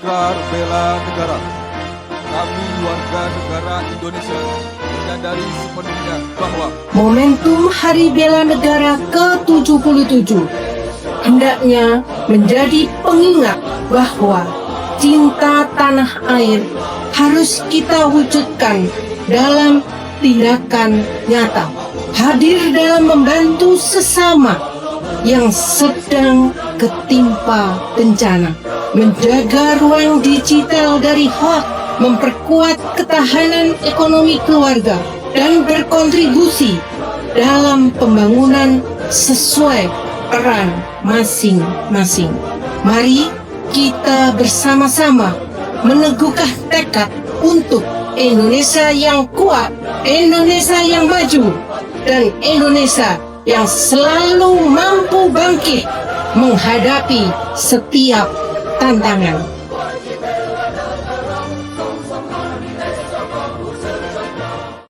Laskar Bela Negara. Kami warga negara Indonesia menyadari sepenuhnya bahwa momentum Hari Bela Negara ke-77 hendaknya menjadi pengingat bahwa cinta tanah air harus kita wujudkan dalam tindakan nyata. Hadir dalam membantu sesama yang sedang ketimpa bencana, menjaga ruang digital dari hoax, memperkuat ketahanan ekonomi keluarga, dan berkontribusi dalam pembangunan sesuai peran masing-masing. Mari kita bersama-sama meneguhkan tekad untuk Indonesia yang kuat, Indonesia yang maju, dan Indonesia yang selalu mampu bangkit menghadapi setiap tantangan.